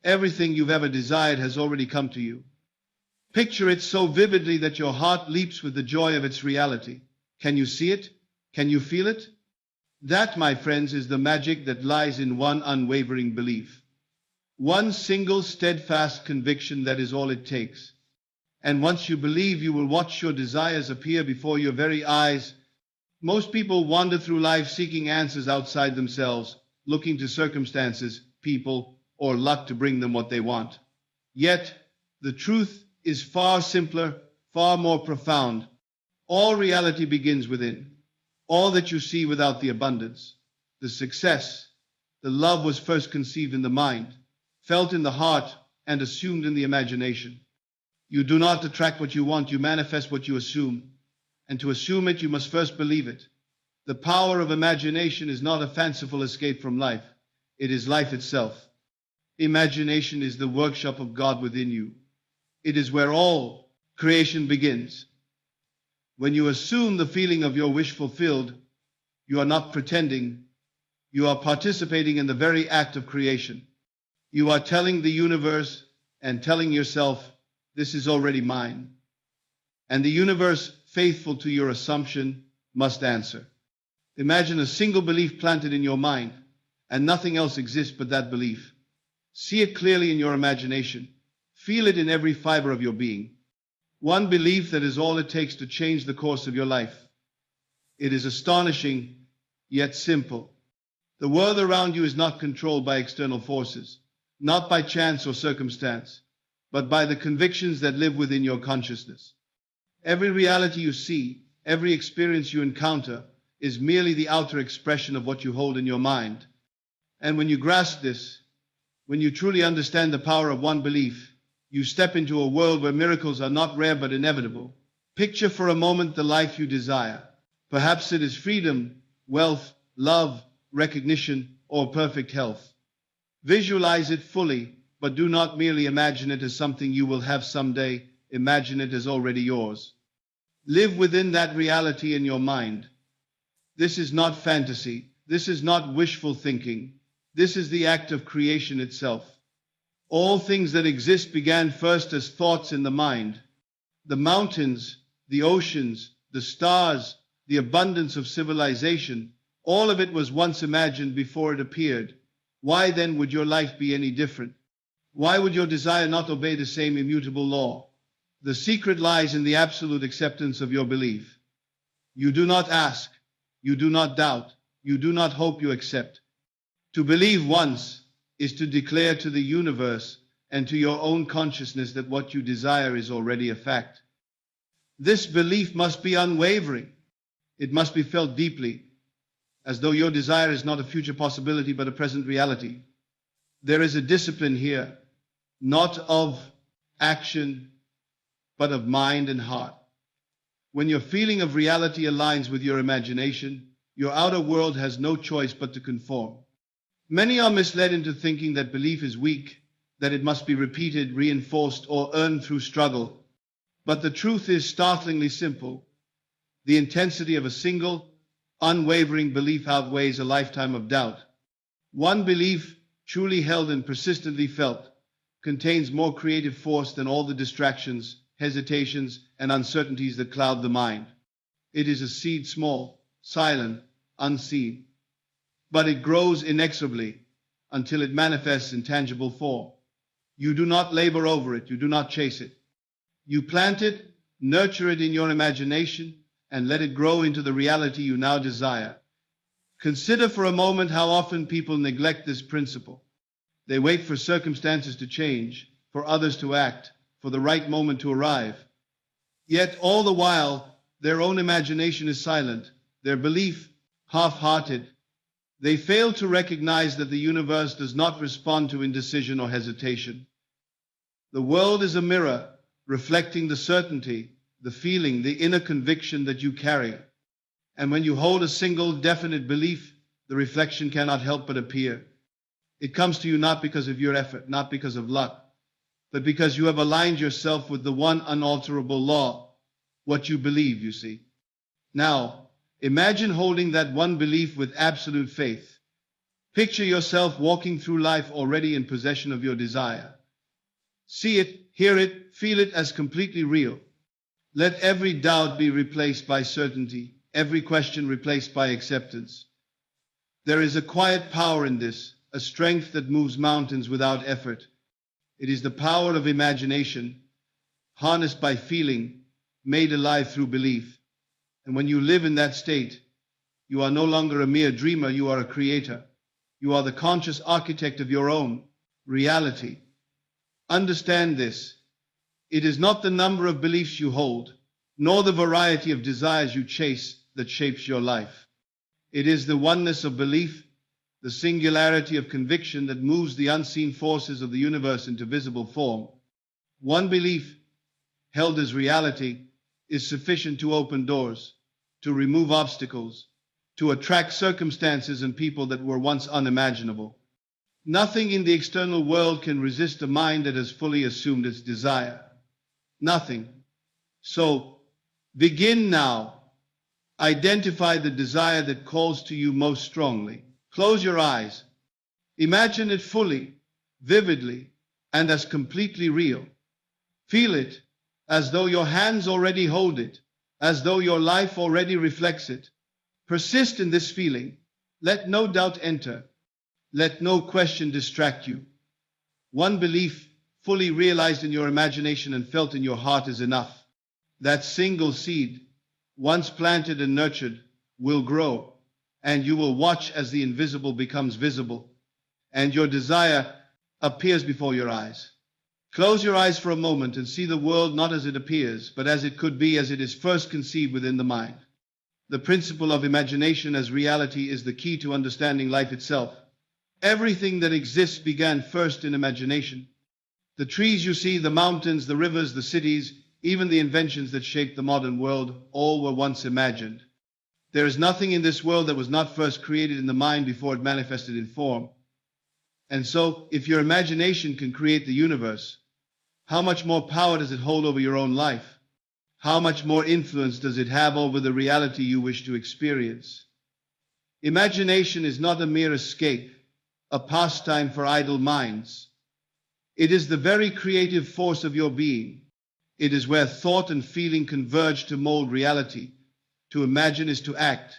Everything you've ever desired has already come to you. Picture it so vividly that your heart leaps with the joy of its reality. Can you see it? Can you feel it? That, my friends, is the magic that lies in one unwavering belief. One single steadfast conviction, that is all it takes. And once you believe, you will watch your desires appear before your very eyes. Most people wander through life seeking answers outside themselves, looking to circumstances, people, or luck to bring them what they want. Yet, the truth is far simpler, far more profound. All reality begins within. All that you see without the abundance, the success, the love was first conceived in the mind, felt in the heart, and assumed in the imagination. You do not attract what you want, you manifest what you assume. And to assume it, you must first believe it. The power of imagination is not a fanciful escape from life. It is life itself. Imagination is the workshop of God within you. It is where all creation begins. When you assume the feeling of your wish fulfilled, you are not pretending. You are participating in the very act of creation. You are telling the universe and telling yourself, this is already mine. And the universe, faithful to your assumption, must answer. Imagine a single belief planted in your mind, and nothing else exists but that belief. See it clearly in your imagination. Feel it in every fiber of your being. One belief that is all it takes to change the course of your life. It is astonishing, yet simple. The world around you is not controlled by external forces, not by chance or circumstance, but by the convictions that live within your consciousness. Every reality you see, every experience you encounter, is merely the outer expression of what you hold in your mind. And when you grasp this, when you truly understand the power of one belief, you step into a world where miracles are not rare but inevitable. Picture for a moment the life you desire. Perhaps it is freedom, wealth, love, recognition, or perfect health. Visualize it fully, but do not merely imagine it as something you will have someday. Imagine it as already yours. Live within that reality in your mind. This is not fantasy. This is not wishful thinking. This is the act of creation itself. All things that exist began first as thoughts in the mind. The mountains, the oceans, the stars, the abundance of civilization, all of it was once imagined before it appeared. Why then would your life be any different? Why would your desire not obey the same immutable law? The secret lies in the absolute acceptance of your belief. You do not ask, you do not doubt, you do not hope, you accept. To believe once is to declare to the universe and to your own consciousness that what you desire is already a fact. This belief must be unwavering. It must be felt deeply, as though your desire is not a future possibility but a present reality. There is a discipline here, not of action, but of mind and heart. When your feeling of reality aligns with your imagination, your outer world has no choice but to conform. Many are misled into thinking that belief is weak, that it must be repeated, reinforced, or earned through struggle. But the truth is startlingly simple. The intensity of a single, unwavering belief outweighs a lifetime of doubt. One belief, truly held and persistently felt, contains more creative force than all the distractions, hesitations, and uncertainties that cloud the mind. It is a seed, small, silent, unseen, but it grows inexorably until it manifests in tangible form. You do not labor over it, you do not chase it. You plant it, nurture it in your imagination, and let it grow into the reality you now desire. Consider for a moment how often people neglect this principle. They wait for circumstances to change, for others to act, for the right moment to arrive. Yet all the while, their own imagination is silent, their belief half-hearted. They fail to recognize that the universe does not respond to indecision or hesitation. The world is a mirror, reflecting the certainty, the feeling, the inner conviction that you carry. And when you hold a single definite belief, the reflection cannot help but appear. It comes to you not because of your effort, not because of luck, but because you have aligned yourself with the one unalterable law, what you believe, you see. Now, imagine holding that one belief with absolute faith. Picture yourself walking through life already in possession of your desire. See it, hear it, feel it as completely real. Let every doubt be replaced by certainty, every question replaced by acceptance. There is a quiet power in this, a strength that moves mountains without effort. It is the power of imagination, harnessed by feeling, made alive through belief. And when you live in that state, you are no longer a mere dreamer, you are a creator. You are the conscious architect of your own reality. Understand this. It is not the number of beliefs you hold, nor the variety of desires you chase that shapes your life. It is the oneness of belief, the singularity of conviction that moves the unseen forces of the universe into visible form. One belief, held as reality, is sufficient to open doors, to remove obstacles, to attract circumstances and people that were once unimaginable. Nothing in the external world can resist a mind that has fully assumed its desire. Nothing. So, begin now. Identify the desire that calls to you most strongly. Close your eyes. Imagine it fully, vividly, and as completely real. Feel it as though your hands already hold it, as though your life already reflects it. Persist in this feeling. Let no doubt enter. Let no question distract you. One belief, fully realized in your imagination and felt in your heart, is enough. That single seed, once planted and nurtured, will grow, and you will watch as the invisible becomes visible, and your desire appears before your eyes. Close your eyes for a moment and see the world not as it appears, but as it could be, as it is first conceived within the mind. The principle of imagination as reality is the key to understanding life itself. Everything that exists began first in imagination. The trees you see, the mountains, the rivers, the cities, even the inventions that shaped the modern world, all were once imagined. There is nothing in this world that was not first created in the mind before it manifested in form. And so, if your imagination can create the universe, how much more power does it hold over your own life? How much more influence does it have over the reality you wish to experience? Imagination is not a mere escape, a pastime for idle minds. It is the very creative force of your being. It is where thought and feeling converge to mold reality. To imagine is to act.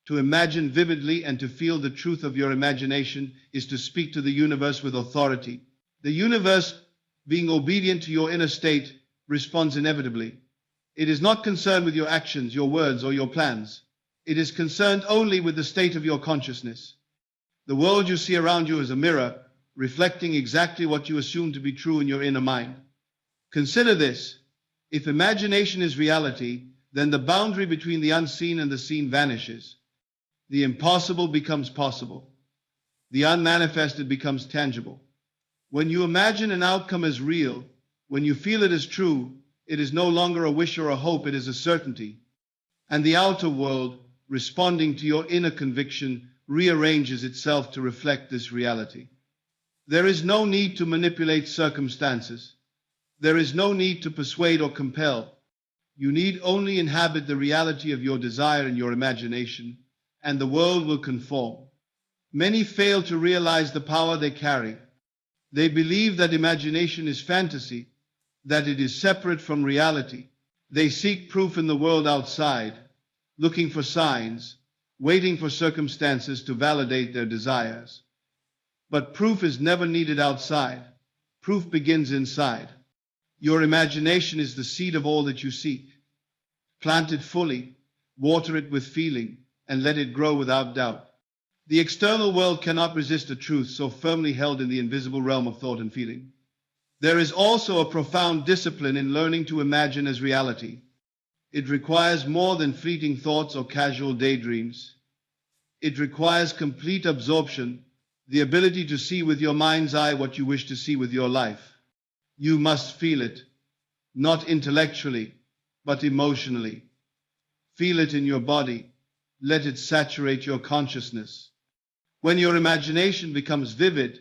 To imagine vividly and to feel the truth of your imagination is to speak to the universe with authority. The universe, being obedient to your inner state, responds inevitably. It is not concerned with your actions, your words, or your plans. It is concerned only with the state of your consciousness. The world you see around you is a mirror, reflecting exactly what you assume to be true in your inner mind. Consider this. If imagination is reality, then the boundary between the unseen and the seen vanishes. The impossible becomes possible. The unmanifested becomes tangible. When you imagine an outcome as real, when you feel it as true, it is no longer a wish or a hope, it is a certainty. And the outer world, responding to your inner conviction, rearranges itself to reflect this reality. There is no need to manipulate circumstances. There is no need to persuade or compel. You need only inhabit the reality of your desire and your imagination, and the world will conform. Many fail to realize the power they carry. They believe that imagination is fantasy, that it is separate from reality. They seek proof in the world outside, looking for signs, waiting for circumstances to validate their desires. But proof is never needed outside. Proof begins inside. Your imagination is the seed of all that you seek. Plant it fully, water it with feeling, and let it grow without doubt. The external world cannot resist a truth so firmly held in the invisible realm of thought and feeling. There is also a profound discipline in learning to imagine as reality. It requires more than fleeting thoughts or casual daydreams. It requires complete absorption, the ability to see with your mind's eye what you wish to see with your life. You must feel it, not intellectually, but emotionally. Feel it in your body. Let it saturate your consciousness. When your imagination becomes vivid,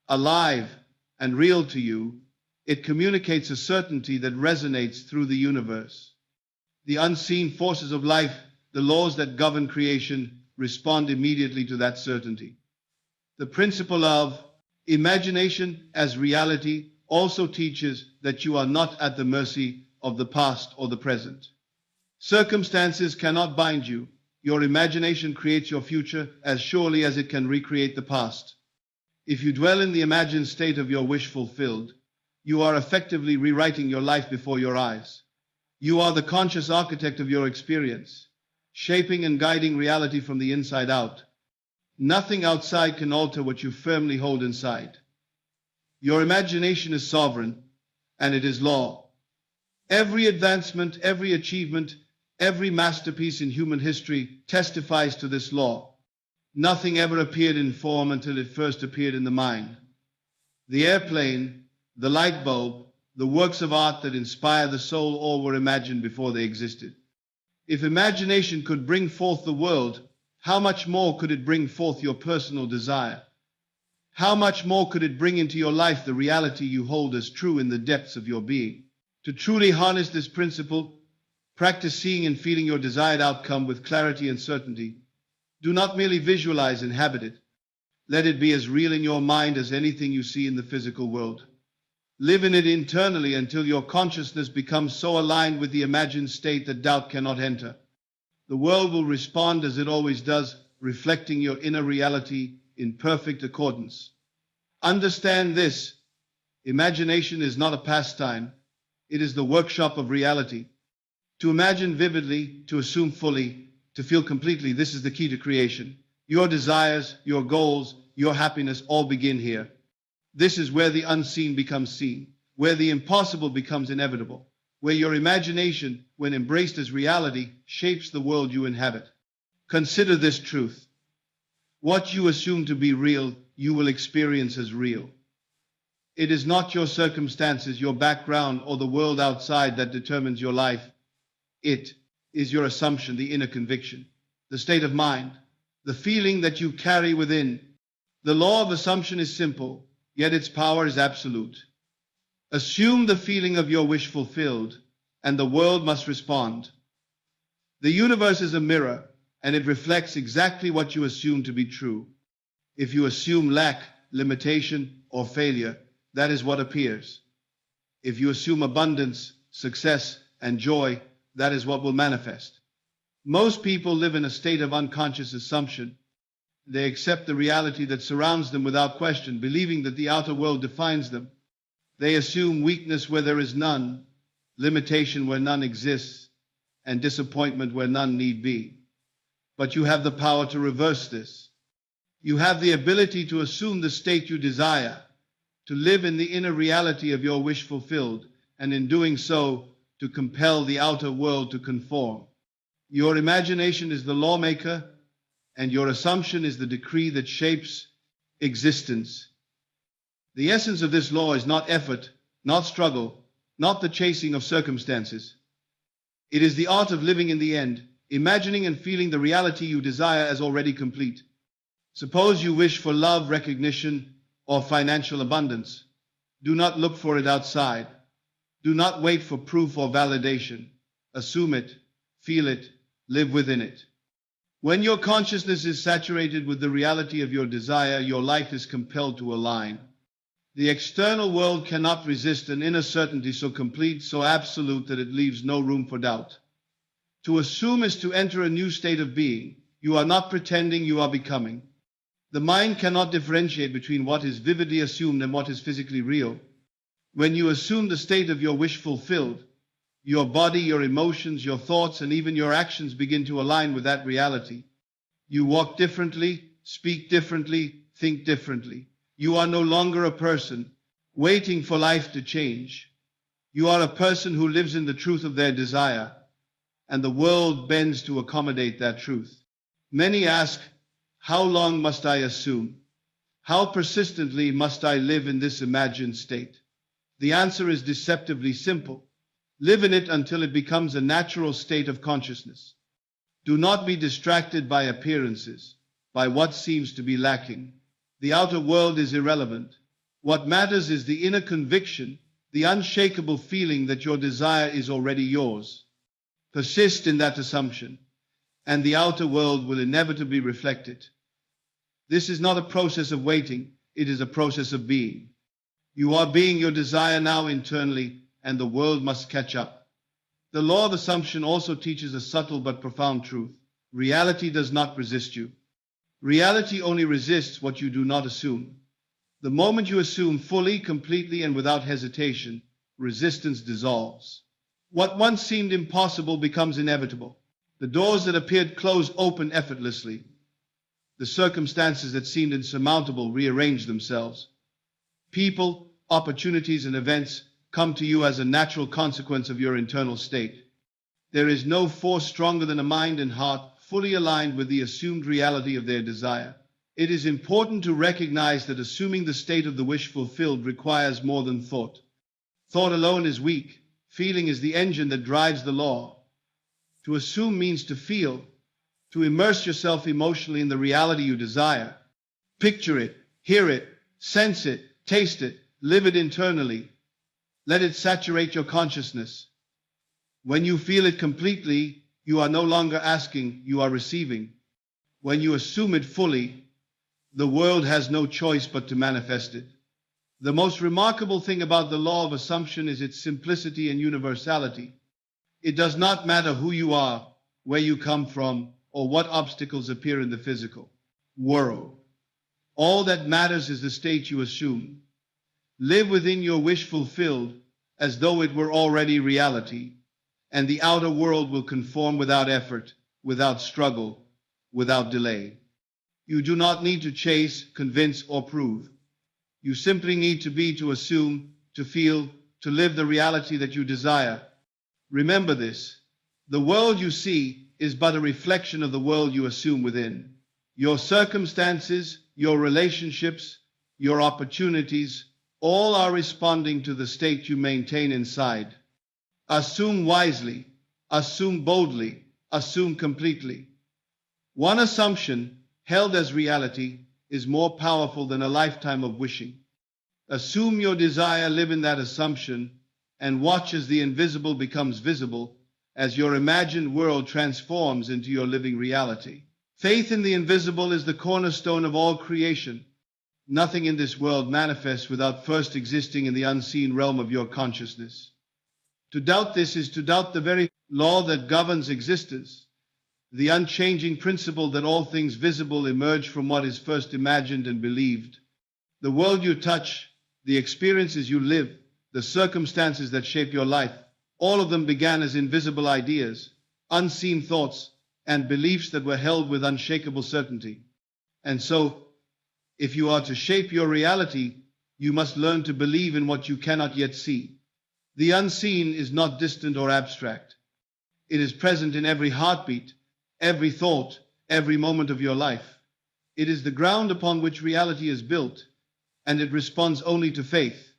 alive, and real to you, it communicates a certainty that resonates through the universe. The unseen forces of life, the laws that govern creation, respond immediately to that certainty. The principle of imagination as reality also teaches that you are not at the mercy of the past or the present. Circumstances cannot bind you. Your imagination creates your future as surely as it can recreate the past. If you dwell in the imagined state of your wish fulfilled, you are effectively rewriting your life before your eyes. You are the conscious architect of your experience, shaping and guiding reality from the inside out. Nothing outside can alter what you firmly hold inside. Your imagination is sovereign, and it is law. Every advancement, every achievement, every masterpiece in human history testifies to this law. Nothing ever appeared in form until it first appeared in the mind. The airplane, the light bulb, the works of art that inspire the soul, all were imagined before they existed. If imagination could bring forth the world, how much more could it bring forth your personal desire? How much more could it bring into your life the reality you hold as true in the depths of your being? To truly harness this principle, practice seeing and feeling your desired outcome with clarity and certainty. Do not merely visualize, inhabit it. Let it be as real in your mind as anything you see in the physical world. Live in it internally until your consciousness becomes so aligned with the imagined state that doubt cannot enter. The world will respond as it always does, reflecting your inner reality in perfect accordance. Understand this: imagination is not a pastime, it is the workshop of reality. To imagine vividly, to assume fully, to feel completely, this is the key to creation. Your desires, your goals, your happiness all begin here. This is where the unseen becomes seen, where the impossible becomes inevitable, where your imagination, when embraced as reality, shapes the world you inhabit. Consider this truth: what you assume to be real, you will experience as real. It is not your circumstances, your background, or the world outside that determines your life. It is your assumption, the inner conviction, the state of mind, the feeling that you carry within. The law of assumption is simple, yet its power is absolute. Assume the feeling of your wish fulfilled, and the world must respond. The universe is a mirror, and it reflects exactly what you assume to be true. If you assume lack, limitation, or failure, that is what appears. If you assume abundance, success, and joy, that is what will manifest. Most people live in a state of unconscious assumption. They accept the reality that surrounds them without question, believing that the outer world defines them. They assume weakness where there is none, limitation where none exists, and disappointment where none need be. But you have the power to reverse this. You have the ability to assume the state you desire, to live in the inner reality of your wish fulfilled, and in doing so, to compel the outer world to conform. Your imagination is the lawmaker, and your assumption is the decree that shapes existence. The essence of this law is not effort, not struggle, not the chasing of circumstances. It is the art of living in the end, imagining and feeling the reality you desire as already complete. Suppose you wish for love, recognition, or financial abundance. Do not look for it outside. Do not wait for proof or validation. Assume it, feel it, live within it. When your consciousness is saturated with the reality of your desire, your life is compelled to align. The external world cannot resist an inner certainty so complete, so absolute that it leaves no room for doubt. To assume is to enter a new state of being. You are not pretending, you are becoming. The mind cannot differentiate between what is vividly assumed and what is physically real. When you assume the state of your wish fulfilled, your body, your emotions, your thoughts, and even your actions begin to align with that reality. You walk differently, speak differently, think differently. You are no longer a person waiting for life to change. You are a person who lives in the truth of their desire, and the world bends to accommodate that truth. Many ask, how long must I assume? How persistently must I live in this imagined state? The answer is deceptively simple. Live in it until it becomes a natural state of consciousness. Do not be distracted by appearances, by what seems to be lacking. The outer world is irrelevant. What matters is the inner conviction, the unshakable feeling that your desire is already yours. Persist in that assumption, and the outer world will inevitably reflect it. This is not a process of waiting, it is a process of being. You are being your desire now internally, and the world must catch up. The law of assumption also teaches a subtle but profound truth. Reality does not resist you. Reality only resists what you do not assume. The moment you assume fully, completely, and without hesitation, resistance dissolves. What once seemed impossible becomes inevitable. The doors that appeared closed open effortlessly. The circumstances that seemed insurmountable rearrange themselves. People, opportunities, and events come to you as a natural consequence of your internal state. There is no force stronger than a mind and heart fully aligned with the assumed reality of their desire. It is important to recognize that assuming the state of the wish fulfilled requires more than thought. Thought alone is weak. Feeling is the engine that drives the law. To assume means to feel, to immerse yourself emotionally in the reality you desire. Picture it, hear it, sense it, taste it, live it internally. Let it saturate your consciousness. When you feel it completely, you are no longer asking, you are receiving. When you assume it fully, the world has no choice but to manifest it. The most remarkable thing about the law of assumption is its simplicity and universality. It does not matter who you are, where you come from, or what obstacles appear in the physical world. All that matters is the state you assume. Live within your wish fulfilled as though it were already reality, and the outer world will conform without effort, without struggle, without delay. You do not need to chase, convince, or prove. You simply need to be, to assume, to feel, to live the reality that you desire. Remember this. The world you see is but a reflection of the world you assume within. Your circumstances, your relationships, your opportunities, all are responding to the state you maintain inside. Assume wisely, assume boldly, assume completely. One assumption, held as reality, is more powerful than a lifetime of wishing. Assume your desire, live in that assumption, and watch as the invisible becomes visible, as your imagined world transforms into your living reality. Faith in the invisible is the cornerstone of all creation. Nothing in this world manifests without first existing in the unseen realm of your consciousness. To doubt this is to doubt the very law that governs existence, the unchanging principle that all things visible emerge from what is first imagined and believed. The world you touch, the experiences you live, the circumstances that shape your life, all of them began as invisible ideas, unseen thoughts, and beliefs that were held with unshakable certainty. And so, if you are to shape your reality, you must learn to believe in what you cannot yet see. The unseen is not distant or abstract. It is present in every heartbeat, every thought, every moment of your life. It is the ground upon which reality is built, and it responds only to faith.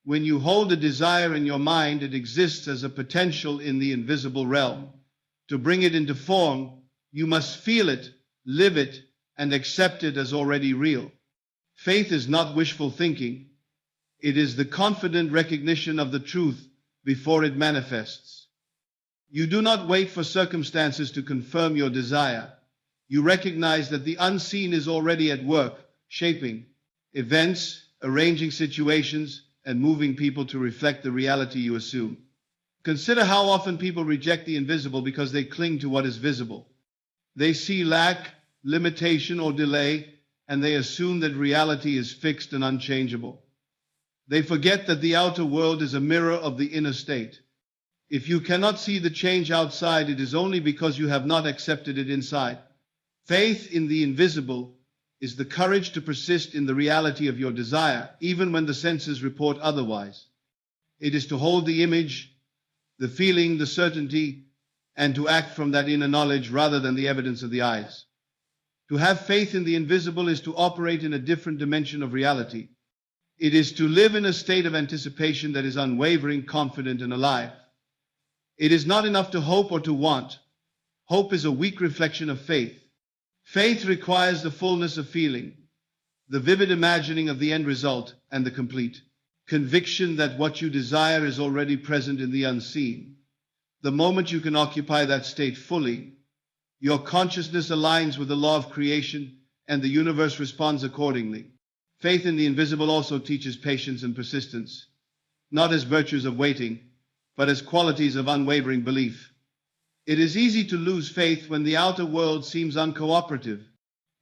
When you hold a desire in your mind, it exists as a potential in the invisible realm. To bring it into form, you must feel it, live it, and accept it as already real. Faith is not wishful thinking. It is the confident recognition of the truth before it manifests. You do not wait for circumstances to confirm your desire. You recognize that the unseen is already at work, shaping events, arranging situations, and moving people to reflect the reality you assume. Consider how often people reject the invisible because they cling to what is visible. They see lack, limitation, or delay, and they assume that reality is fixed and unchangeable. They forget that the outer world is a mirror of the inner state. If you cannot see the change outside, it is only because you have not accepted it inside. Faith in the invisible is the courage to persist in the reality of your desire, even when the senses report otherwise. It is to hold the image, the feeling, the certainty, and to act from that inner knowledge rather than the evidence of the eyes. To have faith in the invisible is to operate in a different dimension of reality. It is to live in a state of anticipation that is unwavering, confident, and alive. It is not enough to hope or to want. Hope is a weak reflection of faith. Faith requires the fullness of feeling, the vivid imagining of the end result, and the complete conviction that what you desire is already present in the unseen. The moment you can occupy that state fully, your consciousness aligns with the law of creation, and the universe responds accordingly. Faith in the invisible also teaches patience and persistence, not as virtues of waiting, but as qualities of unwavering belief. It is easy to lose faith when the outer world seems uncooperative,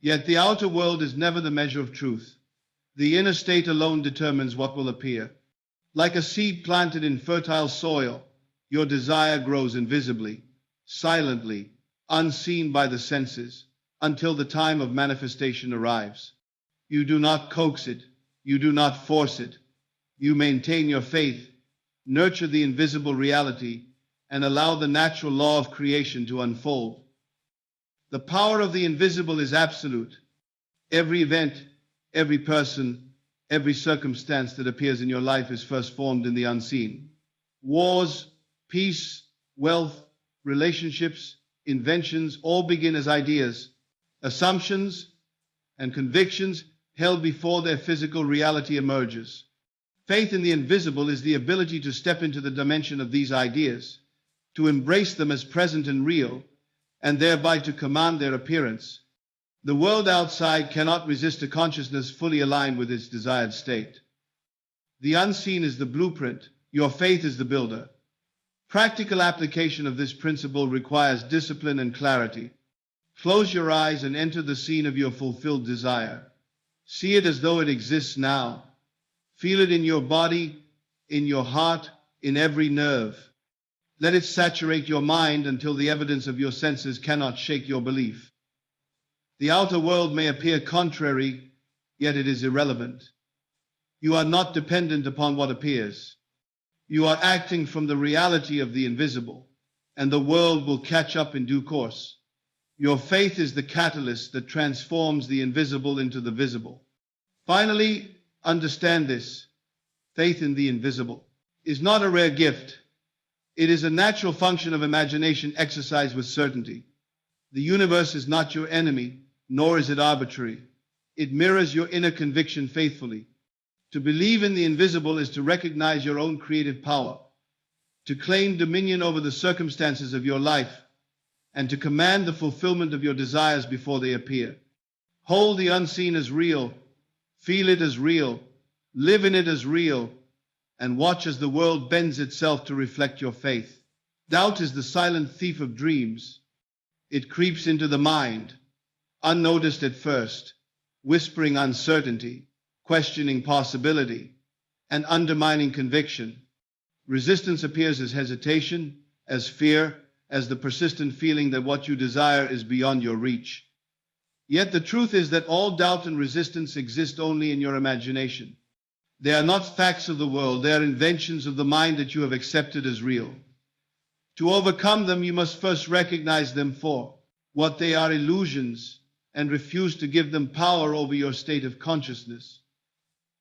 yet the outer world is never the measure of truth. The inner state alone determines what will appear. Like a seed planted in fertile soil, your desire grows invisibly, silently, unseen by the senses, until the time of manifestation arrives. You do not coax it, you do not force it. You maintain your faith, nurture the invisible reality, and allow the natural law of creation to unfold. The power of the invisible is absolute. Every event, every person, every circumstance that appears in your life is first formed in the unseen. Wars, peace, wealth, relationships, inventions all begin as ideas, assumptions, and convictions held before their physical reality emerges. Faith in the invisible is the ability to step into the dimension of these ideas, to embrace them as present and real, and thereby to command their appearance. The world outside cannot resist a consciousness fully aligned with its desired state. The unseen is the blueprint, your faith is the builder. Practical application of this principle requires discipline and clarity. Close your eyes and enter the scene of your fulfilled desire. See it as though it exists now. Feel it in your body, in your heart, in every nerve. Let it saturate your mind until the evidence of your senses cannot shake your belief. The outer world may appear contrary, yet it is irrelevant. You are not dependent upon what appears. You are acting from the reality of the invisible, and the world will catch up in due course. Your faith is the catalyst that transforms the invisible into the visible. Finally, understand this. Faith in the invisible is not a rare gift. It is a natural function of imagination exercised with certainty. The universe is not your enemy, nor is it arbitrary. It mirrors your inner conviction faithfully. To believe in the invisible is to recognize your own creative power, to claim dominion over the circumstances of your life, and to command the fulfillment of your desires before they appear. Hold the unseen as real, feel it as real, live in it as real, and watch as the world bends itself to reflect your faith. Doubt is the silent thief of dreams. It creeps into the mind, unnoticed at first, whispering uncertainty, questioning possibility, and undermining conviction. Resistance appears as hesitation, as fear, as the persistent feeling that what you desire is beyond your reach. Yet the truth is that all doubt and resistance exist only in your imagination. They are not facts of the world, they are inventions of the mind that you have accepted as real. To overcome them, you must first recognize them for what they are: illusions, and refuse to give them power over your state of consciousness.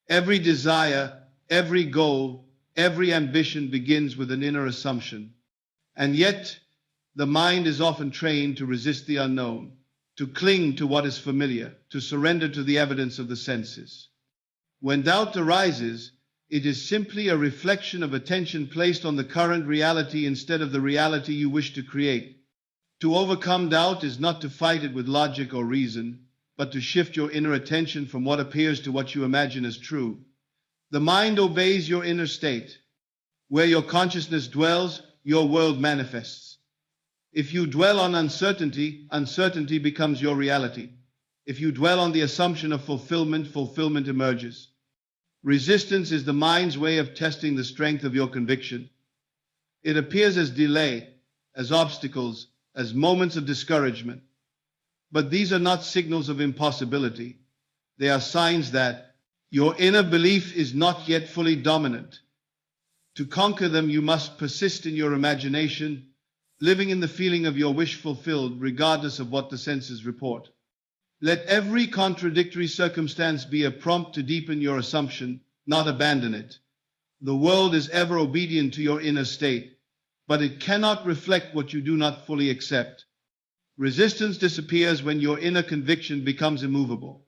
Every desire, every goal, every ambition begins with an inner assumption. And yet, the mind is often trained to resist the unknown, to cling to what is familiar, to surrender to the evidence of the senses. When doubt arises, it is simply a reflection of attention placed on the current reality instead of the reality you wish to create. To overcome doubt is not to fight it with logic or reason, but to shift your inner attention from what appears to what you imagine as true. The mind obeys your inner state. Where your consciousness dwells, your world manifests. If you dwell on uncertainty, uncertainty becomes your reality. If you dwell on the assumption of fulfillment, fulfillment emerges. Resistance is the mind's way of testing the strength of your conviction. It appears as delay, as obstacles, as moments of discouragement. But these are not signals of impossibility. They are signs that your inner belief is not yet fully dominant. To conquer them, you must persist in your imagination, living in the feeling of your wish fulfilled, regardless of what the senses report. Let every contradictory circumstance be a prompt to deepen your assumption, not abandon it. The world is ever obedient to your inner state, but it cannot reflect what you do not fully accept. Resistance disappears when your inner conviction becomes immovable.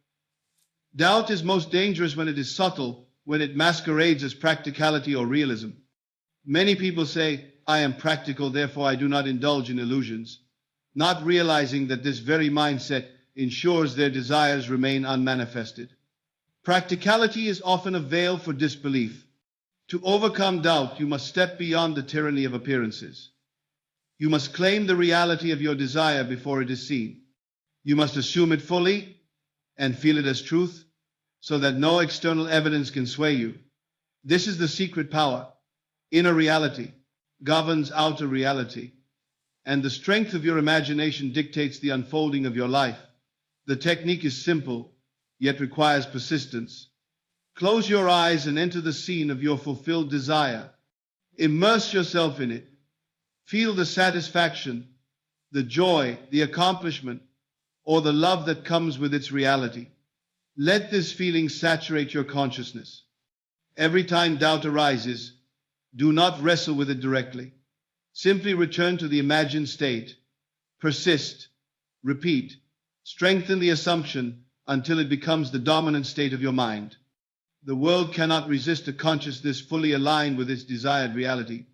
Doubt is most dangerous when it is subtle, when it masquerades as practicality or realism. Many people say, "I am practical, therefore I do not indulge in illusions," not realizing that this very mindset ensures their desires remain unmanifested. Practicality is often a veil for disbelief. To overcome doubt, you must step beyond the tyranny of appearances. You must claim the reality of your desire before it is seen. You must assume it fully and feel it as truth, so that no external evidence can sway you. This is the secret power. Inner reality governs outer reality, and the strength of your imagination dictates the unfolding of your life. The technique is simple, yet requires persistence. Close your eyes and enter the scene of your fulfilled desire. Immerse yourself in it. Feel the satisfaction, the joy, the accomplishment, or the love that comes with its reality. Let this feeling saturate your consciousness. Every time doubt arises, do not wrestle with it directly. Simply return to the imagined state. Persist, repeat, strengthen the assumption until it becomes the dominant state of your mind. The world cannot resist a consciousness fully aligned with its desired reality.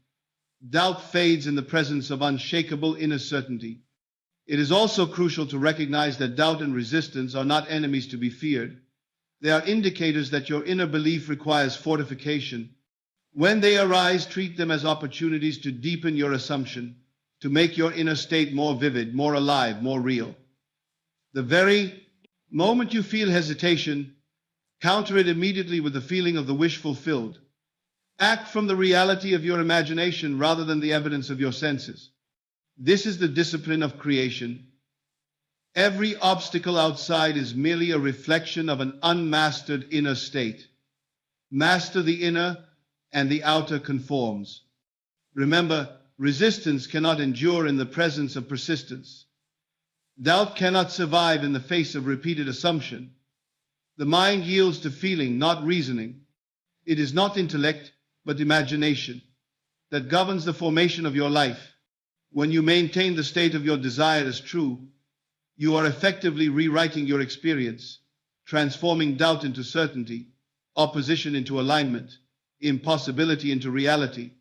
Doubt fades in the presence of unshakable inner certainty. It is also crucial to recognize that doubt and resistance are not enemies to be feared. They are indicators that your inner belief requires fortification. When they arise, treat them as opportunities to deepen your assumption, to make your inner state more vivid, more alive, more real. The very moment you feel hesitation, counter it immediately with the feeling of the wish fulfilled. Act from the reality of your imagination rather than the evidence of your senses. This is the discipline of creation. Every obstacle outside is merely a reflection of an unmastered inner state. Master the inner, and the outer conforms. Remember, resistance cannot endure in the presence of persistence. Doubt cannot survive in the face of repeated assumption. The mind yields to feeling, not reasoning. It is not intellect, but imagination that governs the formation of your life. When you maintain the state of your desire as true, you are effectively rewriting your experience, transforming doubt into certainty, opposition into alignment, impossibility into reality.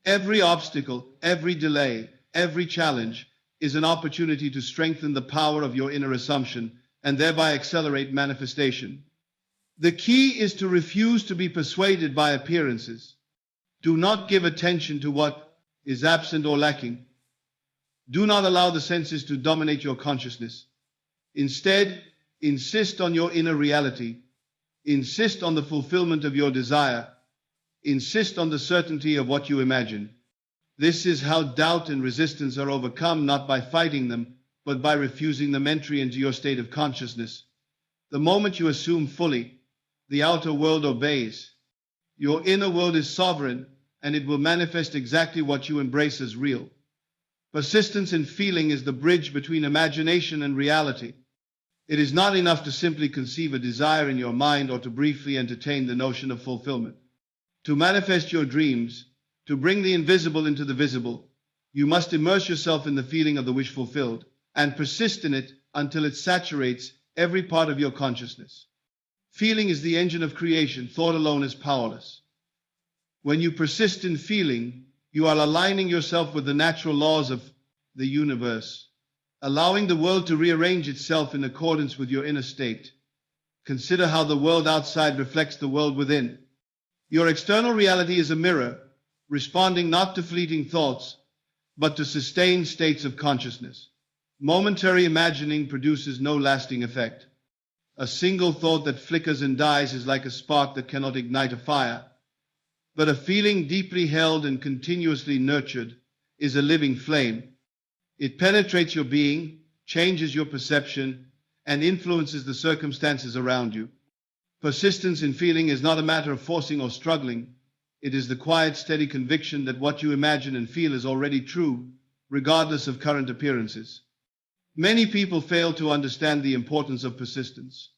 Every obstacle, every delay, every challenge is an opportunity to strengthen the power of your inner assumption and thereby accelerate manifestation. The key is to refuse to be persuaded by appearances. Do not give attention to what is absent or lacking. Do not allow the senses to dominate your consciousness. Instead, insist on your inner reality. Insist on the fulfillment of your desire. Insist on the certainty of what you imagine. This is how doubt and resistance are overcome, not by fighting them, but by refusing them entry into your state of consciousness. The moment you assume fully, the outer world obeys. Your inner world is sovereign, and it will manifest exactly what you embrace as real. Persistence in feeling is the bridge between imagination and reality. It is not enough to simply conceive a desire in your mind or to briefly entertain the notion of fulfillment. To manifest your dreams, to bring the invisible into the visible, you must immerse yourself in the feeling of the wish fulfilled and persist in it until it saturates every part of your consciousness. Feeling is the engine of creation. Thought alone is powerless. When you persist in feeling, you are aligning yourself with the natural laws of the universe, allowing the world to rearrange itself in accordance with your inner state. Consider how the world outside reflects the world within. Your external reality is a mirror, responding not to fleeting thoughts, but to sustained states of consciousness. Momentary imagining produces no lasting effect. A single thought that flickers and dies is like a spark that cannot ignite a fire. But a feeling deeply held and continuously nurtured is a living flame. It penetrates your being, changes your perception, and influences the circumstances around you. Persistence in feeling is not a matter of forcing or struggling. It is the quiet, steady conviction that what you imagine and feel is already true, regardless of current appearances. Many people fail to understand the importance of persistence.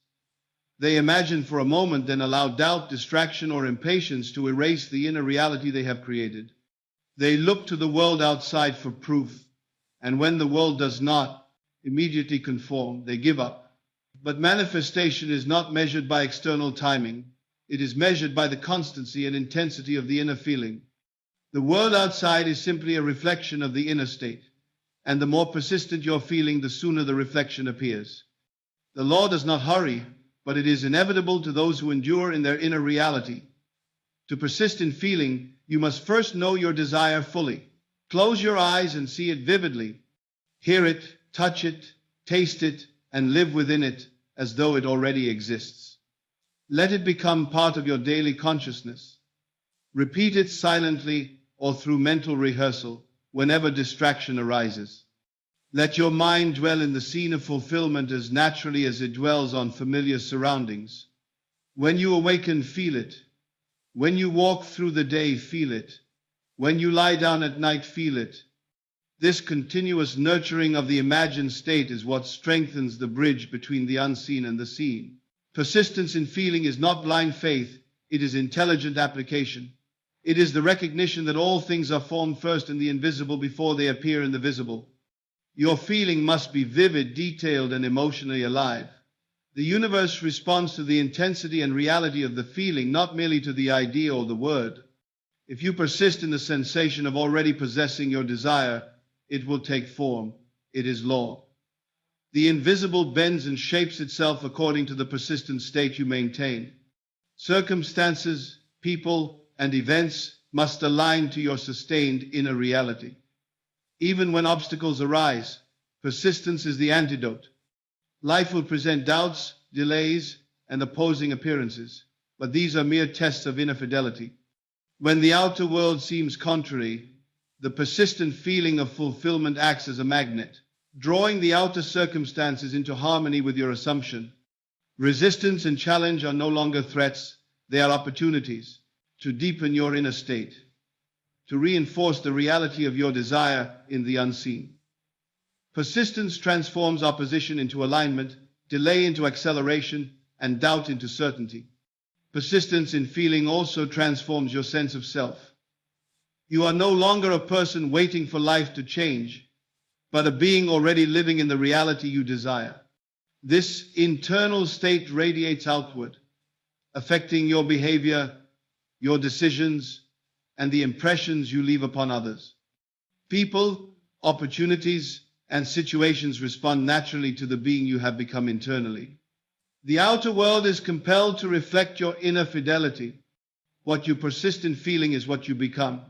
They imagine for a moment, then allow doubt, distraction, or impatience to erase the inner reality they have created. They look to the world outside for proof, and when the world does not immediately conform, they give up. But manifestation is not measured by external timing. It is measured by the constancy and intensity of the inner feeling. The world outside is simply a reflection of the inner state, and the more persistent your feeling, the sooner the reflection appears. The law does not hurry, but it is inevitable to those who endure in their inner reality. To persist in feeling, you must first know your desire fully. Close your eyes and see it vividly. Hear it, touch it, taste it, and live within it as though it already exists. Let it become part of your daily consciousness. Repeat it silently or through mental rehearsal whenever distraction arises. Let your mind dwell in the scene of fulfillment as naturally as it dwells on familiar surroundings. When you awaken, feel it. When you walk through the day, feel it. When you lie down at night, feel it. This continuous nurturing of the imagined state is what strengthens the bridge between the unseen and the seen. Persistence in feeling is not blind faith, it is intelligent application. It is the recognition that all things are formed first in the invisible before they appear in the visible. Your feeling must be vivid, detailed, and emotionally alive. The universe responds to the intensity and reality of the feeling, not merely to the idea or the word. If you persist in the sensation of already possessing your desire, it will take form. It is law. The invisible bends and shapes itself according to the persistent state you maintain. Circumstances, people, and events must align to your sustained inner reality. Even when obstacles arise, persistence is the antidote. Life will present doubts, delays, and opposing appearances, but these are mere tests of inner fidelity. When the outer world seems contrary, the persistent feeling of fulfillment acts as a magnet, drawing the outer circumstances into harmony with your assumption. Resistance and challenge are no longer threats, they are opportunities to deepen your inner state, to reinforce the reality of your desire in the unseen. Persistence transforms opposition into alignment, delay into acceleration, and doubt into certainty. Persistence in feeling also transforms your sense of self. You are no longer a person waiting for life to change, but a being already living in the reality you desire. This internal state radiates outward, affecting your behavior, your decisions, and the impressions you leave upon others. People, opportunities, and situations respond naturally to the being you have become internally. The outer world is compelled to reflect your inner fidelity. What you persist in feeling is what you become,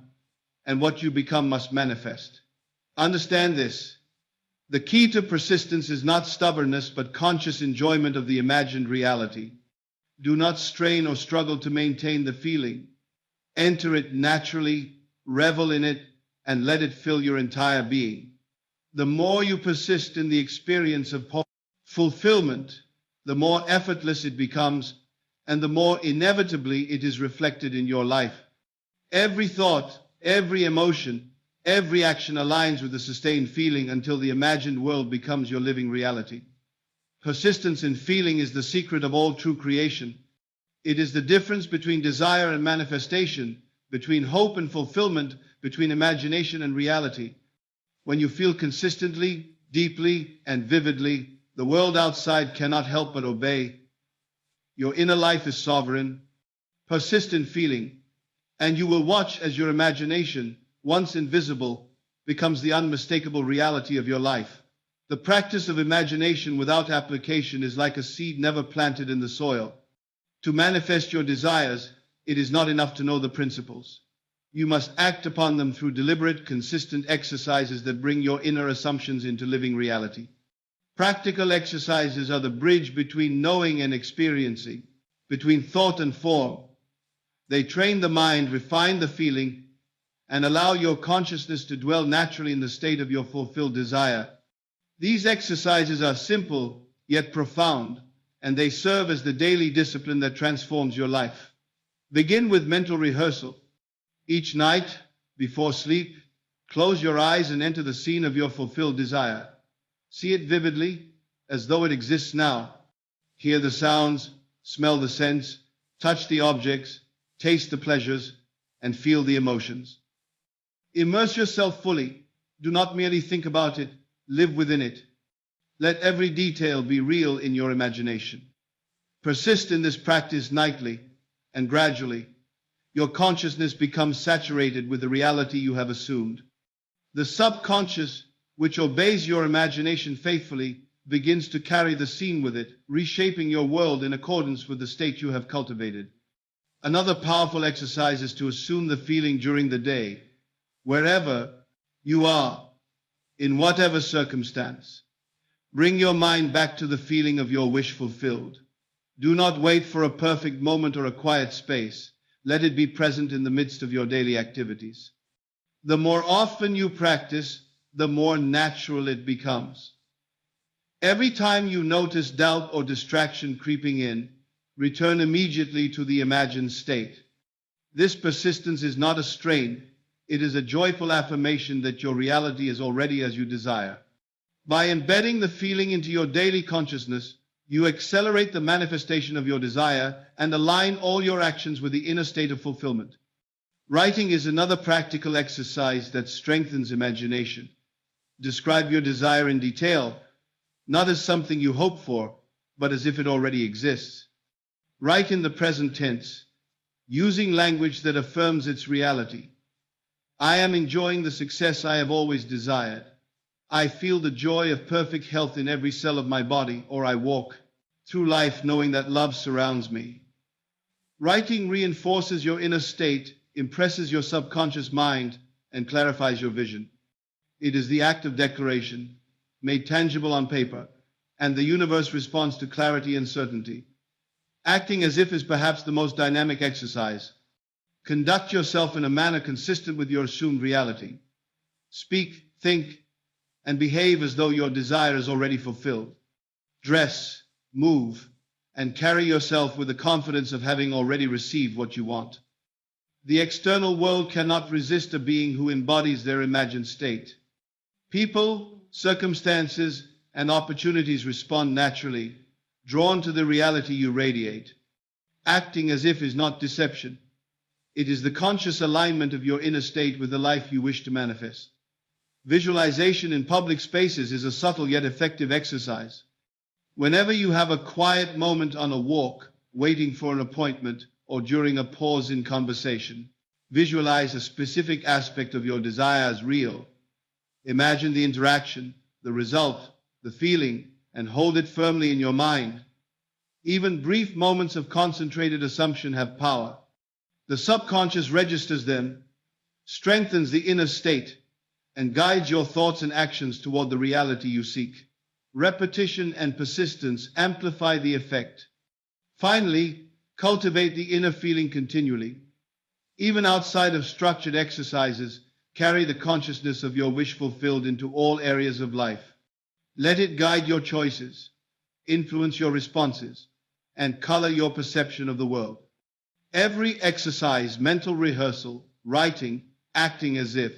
and what you become must manifest. Understand this. The key to persistence is not stubbornness, but conscious enjoyment of the imagined reality. Do not strain or struggle to maintain the feeling. Enter it naturally, revel in it, and let it fill your entire being. The more you persist in the experience of fulfillment, the more effortless it becomes, and the more inevitably it is reflected in your life. Every thought, every emotion, every action aligns with the sustained feeling until the imagined world becomes your living reality. Persistence in feeling is the secret of all true creation. It is the difference between desire and manifestation, between hope and fulfillment, between imagination and reality. When you feel consistently, deeply, and vividly, the world outside cannot help but obey. Your inner life is sovereign. Persist in feeling, and you will watch as your imagination, once invisible, becomes the unmistakable reality of your life. The practice of imagination without application is like a seed never planted in the soil. To manifest your desires, it is not enough to know the principles. You must act upon them through deliberate, consistent exercises that bring your inner assumptions into living reality. Practical exercises are the bridge between knowing and experiencing, between thought and form. They train the mind, refine the feeling, and allow your consciousness to dwell naturally in the state of your fulfilled desire. These exercises are simple, yet profound, and they serve as the daily discipline that transforms your life. Begin with mental rehearsal. Each night, before sleep, close your eyes and enter the scene of your fulfilled desire. See it vividly, as though it exists now. Hear the sounds, smell the scents, touch the objects, taste the pleasures, and feel the emotions. Immerse yourself fully. Do not merely think about it, live within it. Let every detail be real in your imagination. Persist in this practice nightly, and gradually, your consciousness becomes saturated with the reality you have assumed. The subconscious, which obeys your imagination faithfully, begins to carry the scene with it, reshaping your world in accordance with the state you have cultivated. Another powerful exercise is to assume the feeling during the day, wherever you are, in whatever circumstance. Bring your mind back to the feeling of your wish fulfilled. Do not wait for a perfect moment or a quiet space. Let it be present in the midst of your daily activities. The more often you practice, the more natural it becomes. Every time you notice doubt or distraction creeping in, return immediately to the imagined state. This persistence is not a strain, it is a joyful affirmation that your reality is already as you desire. By embedding the feeling into your daily consciousness, you accelerate the manifestation of your desire and align all your actions with the inner state of fulfillment. Writing is another practical exercise that strengthens imagination. Describe your desire in detail, not as something you hope for, but as if it already exists. Write in the present tense, using language that affirms its reality. I am enjoying the success I have always desired. I feel the joy of perfect health in every cell of my body, or I walk through life knowing that love surrounds me. Writing reinforces your inner state, impresses your subconscious mind, and clarifies your vision. It is the act of declaration, made tangible on paper, and the universe responds to clarity and certainty. Acting as if is perhaps the most dynamic exercise. Conduct yourself in a manner consistent with your assumed reality. Speak, think, and behave as though your desire is already fulfilled. Dress, move, and carry yourself with the confidence of having already received what you want. The external world cannot resist a being who embodies their imagined state. People, circumstances, and opportunities respond naturally, drawn to the reality you radiate. Acting as if is not deception. It is the conscious alignment of your inner state with the life you wish to manifest. Visualization in public spaces is a subtle yet effective exercise. Whenever you have a quiet moment on a walk, waiting for an appointment, or during a pause in conversation, visualize a specific aspect of your desire as real. Imagine the interaction, the result, the feeling, and hold it firmly in your mind. Even brief moments of concentrated assumption have power. The subconscious registers them, strengthens the inner state, and guides your thoughts and actions toward the reality you seek. Repetition and persistence amplify the effect. Finally, cultivate the inner feeling continually. Even outside of structured exercises, carry the consciousness of your wish fulfilled into all areas of life. Let it guide your choices, influence your responses, and color your perception of the world. Every exercise, mental rehearsal, writing, acting as if,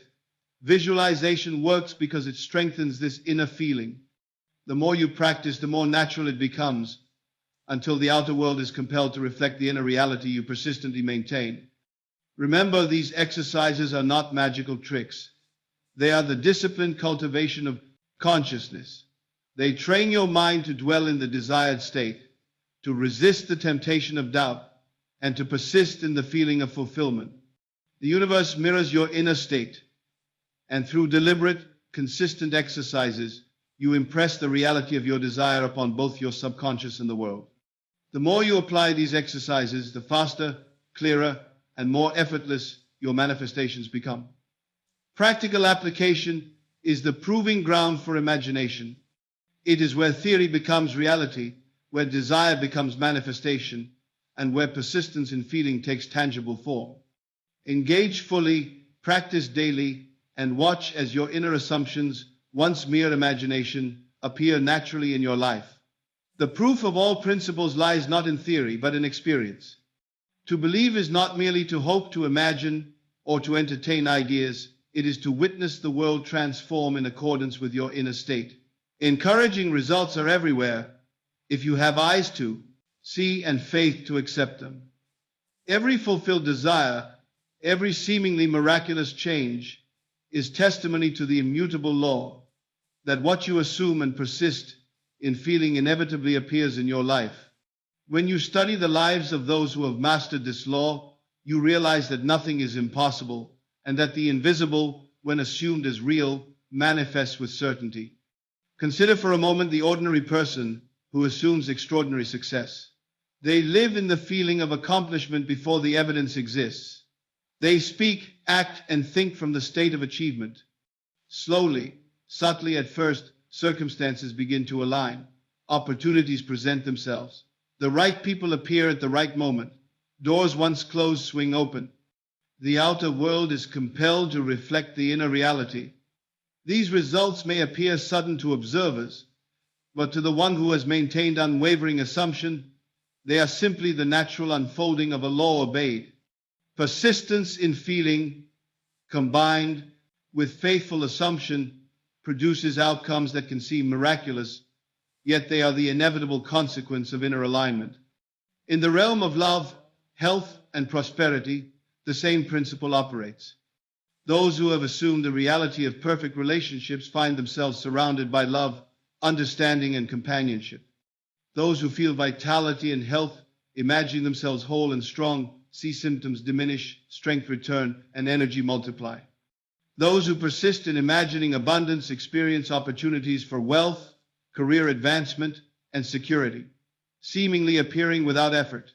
visualization works because it strengthens this inner feeling. The more you practice, the more natural it becomes, until the outer world is compelled to reflect the inner reality you persistently maintain. Remember, these exercises are not magical tricks. They are the disciplined cultivation of consciousness. They train your mind to dwell in the desired state, to resist the temptation of doubt, and to persist in the feeling of fulfillment. The universe mirrors your inner state, and through deliberate, consistent exercises, you impress the reality of your desire upon both your subconscious and the world. The more you apply these exercises, the faster, clearer, and more effortless your manifestations become. Practical application is the proving ground for imagination. It is where theory becomes reality, where desire becomes manifestation, and where persistence in feeling takes tangible form. Engage fully, practice daily, and watch as your inner assumptions, once mere imagination, appear naturally in your life. The proof of all principles lies not in theory, but in experience. To believe is not merely to hope, to imagine, or to entertain ideas. It is to witness the world transform in accordance with your inner state. Encouraging results are everywhere, if you have eyes to see and faith to accept them. Every fulfilled desire, every seemingly miraculous change, is testimony to the immutable law that what you assume and persist in feeling inevitably appears in your life. When you study the lives of those who have mastered this law, you realize that nothing is impossible, and that the invisible, when assumed as real, manifests with certainty. Consider for a moment the ordinary person who assumes extraordinary success. They live in the feeling of accomplishment before the evidence exists. They speak, act, and think from the state of achievement. Slowly, subtly at first, circumstances begin to align. Opportunities present themselves. The right people appear at the right moment. Doors once closed swing open. The outer world is compelled to reflect the inner reality. These results may appear sudden to observers, but to the one who has maintained unwavering assumption, they are simply the natural unfolding of a law obeyed. Persistence in feeling, combined with faithful assumption, produces outcomes that can seem miraculous, yet they are the inevitable consequence of inner alignment. In the realm of love, health, and prosperity, the same principle operates. Those who have assumed the reality of perfect relationships find themselves surrounded by love, understanding, and companionship. Those who feel vitality and health, imagine themselves whole and strong, see symptoms diminish, strength return, and energy multiply. Those who persist in imagining abundance experience opportunities for wealth, career advancement, and security, seemingly appearing without effort.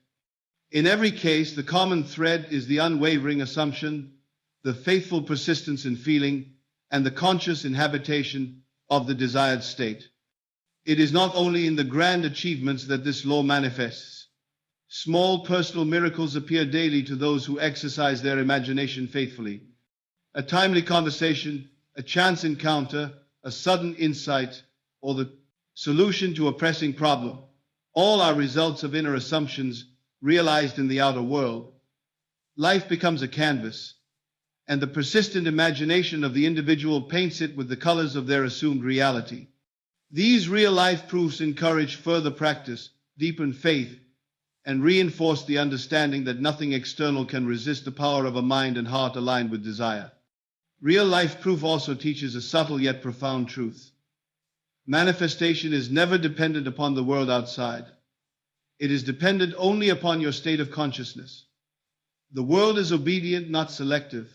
In every case, the common thread is the unwavering assumption, the faithful persistence in feeling, and the conscious inhabitation of the desired state. It is not only in the grand achievements that this law manifests. Small personal miracles appear daily to those who exercise their imagination faithfully. A timely conversation, a chance encounter, a sudden insight, or the solution to a pressing problem, all are results of inner assumptions realized in the outer world. Life becomes a canvas, and the persistent imagination of the individual paints it with the colors of their assumed reality. These real-life proofs encourage further practice, deepen faith, and reinforce the understanding that nothing external can resist the power of a mind and heart aligned with desire. Real-life proof also teaches a subtle yet profound truth. Manifestation is never dependent upon the world outside. It is dependent only upon your state of consciousness. The world is obedient, not selective.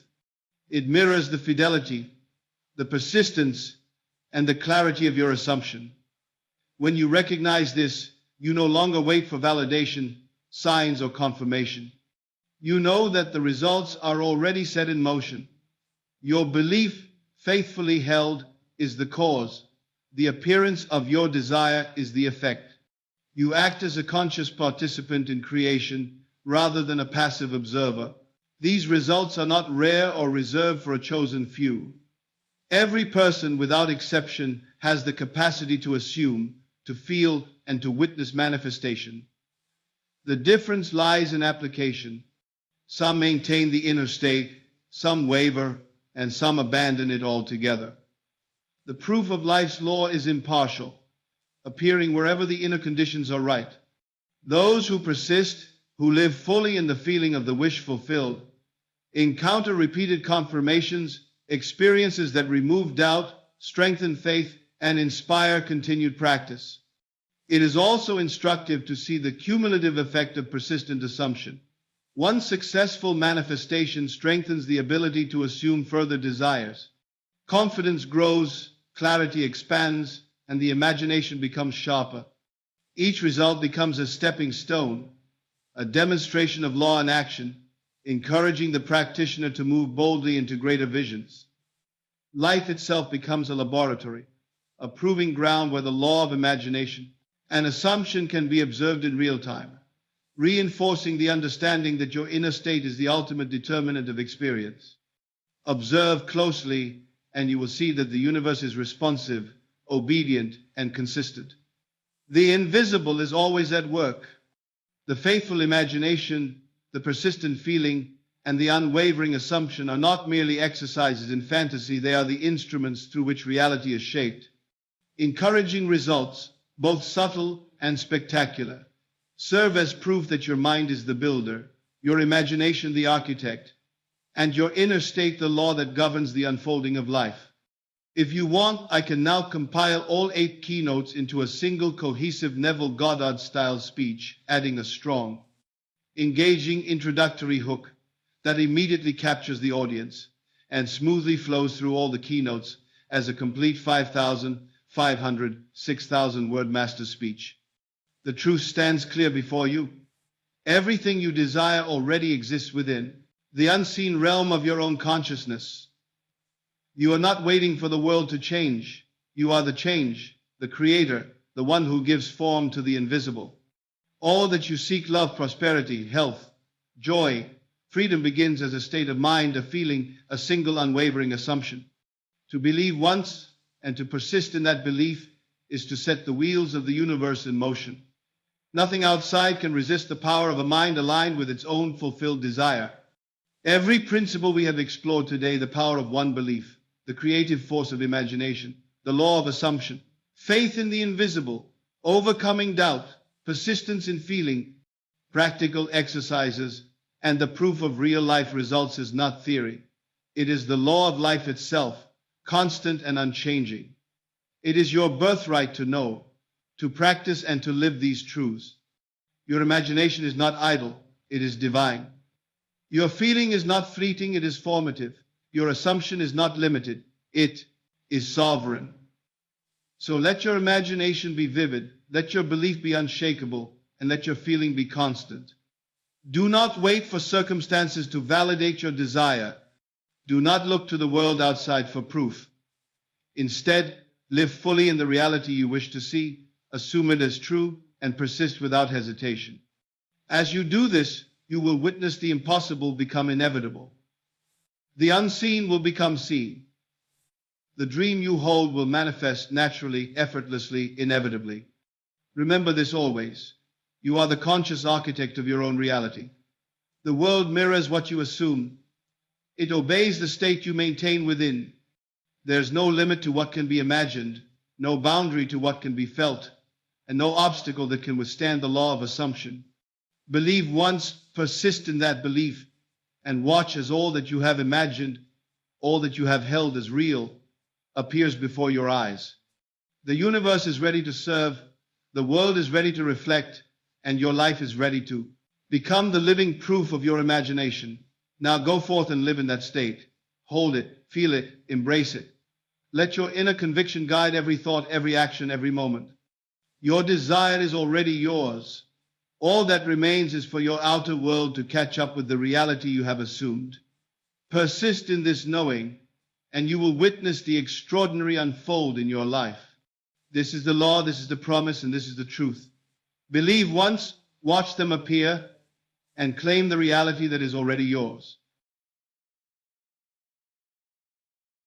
It mirrors the fidelity, the persistence, and the clarity of your assumption. When you recognize this, you no longer wait for validation, signs, or confirmation. You know that the results are already set in motion. Your belief, faithfully held, is the cause. The appearance of your desire is the effect. You act as a conscious participant in creation rather than a passive observer. These results are not rare or reserved for a chosen few. Every person, without exception, has the capacity to assume, to feel, and to witness manifestation. The difference lies in application. Some maintain the inner state, some waver, and some abandon it altogether. The proof of life's law is impartial, appearing wherever the inner conditions are right. Those who persist, who live fully in the feeling of the wish fulfilled, encounter repeated confirmations, experiences that remove doubt, strengthen faith, and inspire continued practice. It is also instructive to see the cumulative effect of persistent assumption. One successful manifestation strengthens the ability to assume further desires. Confidence grows, clarity expands, and the imagination becomes sharper. Each result becomes a stepping stone, a demonstration of law in action, encouraging the practitioner to move boldly into greater visions. Life itself becomes a laboratory, a proving ground where the law of imagination and assumption can be observed in real time, reinforcing the understanding that your inner state is the ultimate determinant of experience. Observe closely, and you will see that the universe is responsive, obedient, and consistent. The invisible is always at work. The faithful imagination, the persistent feeling, and the unwavering assumption are not merely exercises in fantasy, they are the instruments through which reality is shaped. Encouraging results, both subtle and spectacular, serve as proof that your mind is the builder, your imagination the architect, and your inner state the law that governs the unfolding of life. If you want, I can now compile all 8 keynotes into a single cohesive Neville Goddard style speech, adding a strong, engaging introductory hook that immediately captures the audience and smoothly flows through all the keynotes as a complete 5,000 500, 6,000 word master speech. The truth stands clear before you. Everything you desire already exists within the unseen realm of your own consciousness. You are not waiting for the world to change. You are the change, the creator, the one who gives form to the invisible. All that you seek, love, prosperity, health, joy, freedom, begins as a state of mind, a feeling, a single unwavering assumption. To believe once and to persist in that belief is to set the wheels of the universe in motion. Nothing outside can resist the power of a mind aligned with its own fulfilled desire. Every principle we have explored today, the power of one belief, the creative force of imagination, the law of assumption, faith in the invisible, overcoming doubt, persistence in feeling, practical exercises, and the proof of real-life results is not theory. It is the law of life itself, constant and unchanging. It is your birthright to know, to practice, and to live these truths. Your imagination is not idle, it is divine. Your feeling is not fleeting, it is formative. Your assumption is not limited, it is sovereign. So let your imagination be vivid, let your belief be unshakable, and let your feeling be constant. Do not wait for circumstances to validate your desire. Do not look to the world outside for proof. Instead, live fully in the reality you wish to see, assume it as true, and persist without hesitation. As you do this, you will witness the impossible become inevitable. The unseen will become seen. The dream you hold will manifest naturally, effortlessly, inevitably. Remember this always. You are the conscious architect of your own reality. The world mirrors what you assume. It obeys the state you maintain within. There's no limit to what can be imagined, no boundary to what can be felt, and no obstacle that can withstand the law of assumption. Believe once, persist in that belief, and watch as all that you have imagined, all that you have held as real, appears before your eyes. The universe is ready to serve, the world is ready to reflect, and your life is ready to become the living proof of your imagination. Now go forth and live in that state. Hold it, feel it, embrace it. Let your inner conviction guide every thought, every action, every moment. Your desire is already yours. All that remains is for your outer world to catch up with the reality you have assumed. Persist in this knowing, and you will witness the extraordinary unfold in your life. This is the law, this is the promise, and this is the truth. Believe once, watch them appear, and claim the reality that is already yours.